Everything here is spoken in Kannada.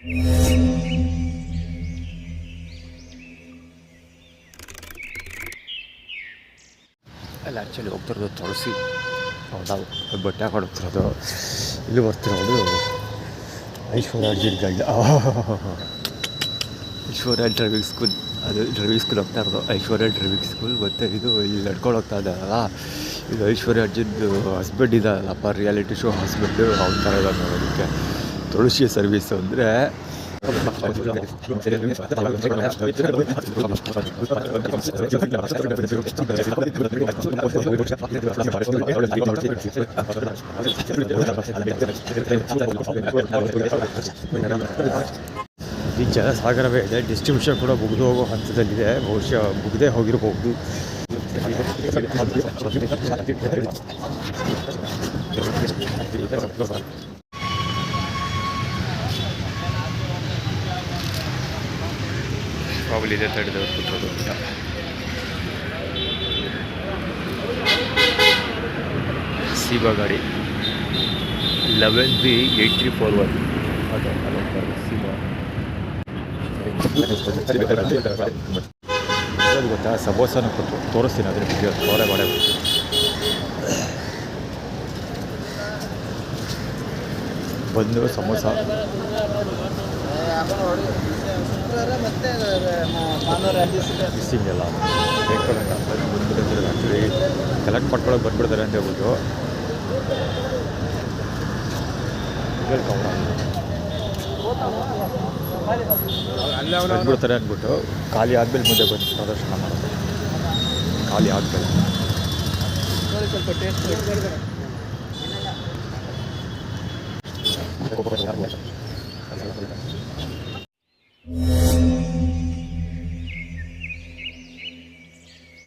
ಅಲ್ಲಿ ಆ್ಯಕ್ಚುಲಿ ಹೋಗ್ತಿರೋದು ತುಳಸಿ. ಹೌದಾ, ಬಟ್ಟೆ ಹಾಕೊಂಡು ಹೋಗ್ತಿರೋದು. ಇಲ್ಲಿ ಬರ್ತಿರೋದು ಐಶ್ವರ್ಯ ಅರ್ಜುನ್ ಗಂಡ. ಐಶ್ವರ್ಯ ಡ್ರೈವಿಂಗ್ ಸ್ಕೂಲ್, ಅದು ಡ್ರೈವಿಂಗ್ ಸ್ಕೂಲ್ ಹೋಗ್ತಾ ಇರೋದು ಐಶ್ವರ್ಯ ಡ್ರೈವಿಂಗ್ ಸ್ಕೂಲ್. ಮತ್ತು ಇದು ಇಲ್ಲಿ ನಡ್ಕೊಂಡು ಹೋಗ್ತಾ ಇದ್ದಾರಲ್ಲ, ಇದು ಐಶ್ವರ್ಯ ಅರ್ಜುನ್ದು ಹಸ್ಬೆಂಡ್ ಇದ್ದಾರಲ್ಲಪ್ಪ, ರಿಯಾಲಿಟಿ ಶೋ ಹಸ್ಬೆಂಡು, ಅವ್ನ ಥರ ಇದ್ದಾರೆ ನೋಡೋದಕ್ಕೆ. ತುಳಸಿ ಸರ್ವೀಸು ಅಂದರೆ ಈ ಜನಸಾಗರವೇ ಇದೆ. ಡಿಸ್ಟ್ರಿಬ್ಯೂಷನ್ ಕೂಡ ಮುಗಿದು ಹೋಗೋ ಹಂತದಲ್ಲಿದೆ, ಬಹುಶಃ ಮುಗಿದೇ ಹೋಗಿರಬಹುದು. ಪ್ರಾಬ್ಲಿ ಇದೆ ತಡೆದವ್ರು ಕೂತ್ರೋದು. ಸೀಬಾ ಗಾಡಿ 11B8341. ಅದು ಸೀಬಾ ಗೊತ್ತಾ, ಸಮೋಸನ ಕೊಟ್ಟು ತೋರಿಸ್ತೀನಿ, ಅದ್ರ ವಿಡಿಯೋ ತೋರೆ ಮಾಡೇ ಬಂದು ಸಮೋಸ ಮಿಸ್ಸಿಂಗ್ ಎಲ್ಲ ಬೇಕಂತ ಬಂದ್ಬಿಟ್ಟಿದ್ದಾರೆ. ಆ್ಯಕ್ಚುಲಿ ಕಲೆಕ್ಟ್ ಮಾಡ್ಕೊಳಕ್ಕೆ ಬಂದ್ಬಿಡ್ತಾರೆ ಅಂತ ಹೇಳ್ಬಿಟ್ಟು ಬಂದ್ಬಿಡ್ತಾರೆ ಅಂದ್ಬಿಟ್ಟು ಖಾಲಿ ಆದಮೇಲೆ ಮುಂದೆ ಬಂದು ಪ್ರದರ್ಶನ ಮಾಡೋದು. ಖಾಲಿ ಆದಮೇಲೆ ಸ್ವಲ್ಪ ಟೇಸ್ಟ್